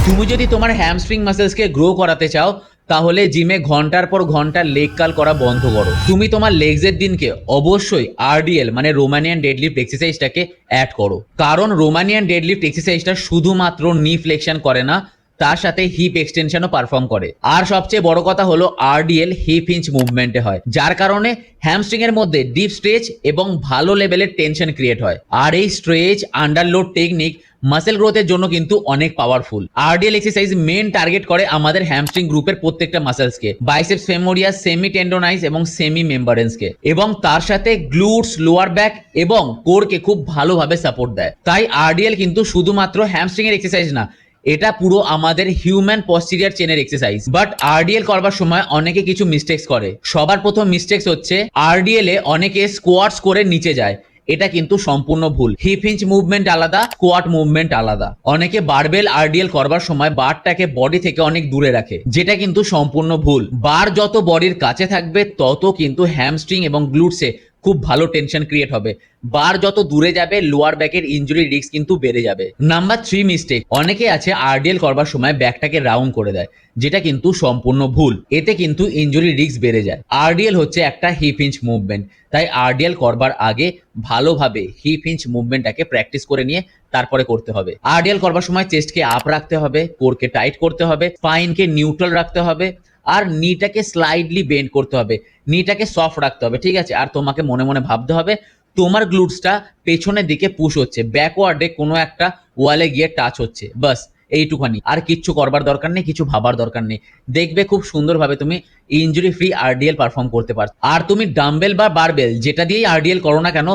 তুমি যদি তোমার হ্যামস্ট্রিং মাসেলসকে গ্রো করাতে চাও তাহলে জিমে ঘন্টার পর ঘন্টা লেগ কার্ল করা বন্ধ করো। তুমি তোমার লেগসের দিনকে অবশ্যই আরডিএল মানে রোমানিয়ান ডেডলিফট এক্সারসাইজটাকে অ্যাড করো, কারণ রোমানিয়ান ডেডলিফট এক্সারসাইজটা শুধুমাত্র নি ফ্লেকশন করে না, তার সাথে হিপ এক্সটেনশনও পারফর্ম করে। আর সবচেয়ে বড় কথা হলো আরডিএল হিপ হিঞ্চ মুভমেন্টে হয়, যার কারণে হ্যামস্ট্রিং এর মধ্যে ডিপ স্ট্রেচ এবং ভালো লেভেলের টেনশন ক্রিয়েট হয়। আর এই স্ট্রেচ আন্ডারলোড টেকনিক মাসেল গ্রোথের জন্য কিন্তু অনেক পাওয়ারফুল। আরডিএল এক্সারসাইজ মেন টার্গেট করে আমাদের হ্যামস্ট্রিং গ্রুপের প্রত্যেকটা মাসেলসকে, বাইসেপস ফেমোরিয়াস, সেমি টেন্ডোনাইজ এবং সেমি মেম্বারেন্সকে, এবং তার সাথে গ্লুটস, লোয়ার ব্যাক এবং কোরকে খুব ভালোভাবে সাপোর্ট দেয়। তাই আরডিএল কিন্তু শুধুমাত্র হ্যামস্ট্রিং এর এক্সারসাইজ না, এটা পুরো আমাদের হিউম্যান পস্টিরিয়ার চেনের এক্সারসাইজ। বাট আরডিএল করবার সময় অনেকে কিছু মিস্টেক্স করে। সবার প্রথম মিস্টেক্স হচ্ছে আরডিএল এ অনেকে স্কোয়াটস করে নিচে যায়, এটা কিন্তু সম্পূর্ণ ভুল। হিপ হিঞ্চ মুভমেন্ট আলাদা, স্কোয়াট মুভমেন্ট আলাদা। অনেকে বারবেল আরডিএল করবার সময় বারটাকে বডি থেকে অনেক দূরে রাখে, যেটা কিন্তু সম্পূর্ণ ভুল। বার যত বডির কাছে থাকবে তত কিন্তু হ্যামস্ট্রিং এবং গ্লুটসে খুব ভালো টেনশন ক্রিয়েট হবে। বার যত দূরে যাবে লোয়ার ব্যাকের ইনজুরি রিস্ক কিন্তু বেড়ে যাবে। নাম্বার 3 মিস্টেক, অনেকে আছে আরডিএল করবার সময় ব্যাকটাকে রাউন্ড করে দেয়, যেটা কিন্তু সম্পূর্ণ ভুল। এতে কিন্তু ইনজুরি রিস্ক বেড়ে যায়। আরডিএল হচ্ছে একটা হিপ হিঞ্চ মুভমেন্ট, তাই আরডিএল করবার আগে ভালোভাবে হিপ হিঞ্চ মুভমেন্টটাকে প্র্যাকটিস করে নিয়ে তারপরে করতে হবে। আরডিএল করবার সময় চেস্টকে আপ রাখতে হবে, কোরকে টাইট করতে হবে, স্পাইনকে নিউট্রাল রাখতে হবে, আর নিটাকে স্লাইডলি বেন্ড করতে হবে, নিটাকে সফট রাখতে হবে, ঠিক আছে? আর তোমাকে মনে মনে ভাবতে হবে তোমার গ্লুটসটা পেছনের দিকে পুশ হচ্ছে, ব্যাকওয়ার্ডে কোনো একটা ওয়ালে গিয়ে টাচ হচ্ছে, বাস এইটুখানি। আর কিচ্ছু করবার দরকার নেই, কিছু ভাবার দরকার নেই। দেখবে খুব সুন্দরভাবে তুমি ইনজুরি ফ্রি আরডিএল পারফর্ম করতে পারছো। আর তুমি ডাম্বেল বা বারবেল যেটা দিয়েই আরডিএল করো না কেন,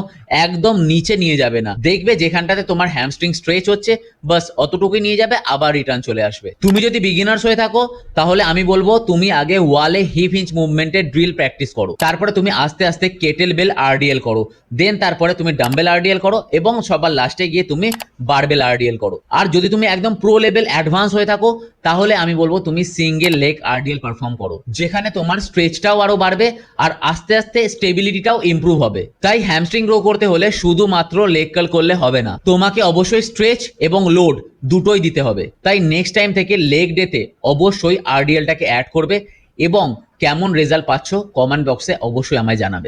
একদম নিচে নিয়ে যাবে না। দেখবে যেখানটাতে তোমার হ্যামস্ট্রিং স্ট্রেচ হচ্ছে বাস অতটুকুই নিয়ে যাবে, আবার রিটার্ন চলে আসবে। তুমি যদি বিগিনার্স হয়ে থাকো তাহলে আমি বলবো তুমি আগে ওয়ালে হিপ হিঞ্চ মুভমেন্টের ড্রিল প্র্যাকটিস করো, তারপরে তুমি আস্তে আস্তে কেটেল বেল আরডিএল করো, দেন তারপরে তুমি ডাম্বেল আরডিএল করো, এবং সবার লাস্টে গিয়ে তুমি বারবেল আরডিএল করো। আর যদি তুমি একদম প্রো লেভেল অ্যাডভান্স হয়ে থাকো তাহলে আমি বলবো তুমি সিঙ্গেল লেগ আরডিএল পারফর্ম করো, যেখানে তোমার স্ট্রেচটাও আরো বাড়বে আর আস্তে আস্তে স্টেবিলিটিটাও ইমপ্রুভ হবে। তাই হ্যামস্ট্রিং গ্রো করতে হলে শুধুমাত্র লেগ কার্ল করলে হবে না, তোমাকে অবশ্যই স্ট্রেচ এবং লোড দুটোই দিতে হবে। তাই নেক্সট টাইম থেকে লেগ ডেতে অবশ্যই আরডিএলটাকে অ্যাড করবে, এবং কেমন রেজাল্ট পাচ্ছ কমেন্ট বক্সে অবশ্যই আমায় জানাবে।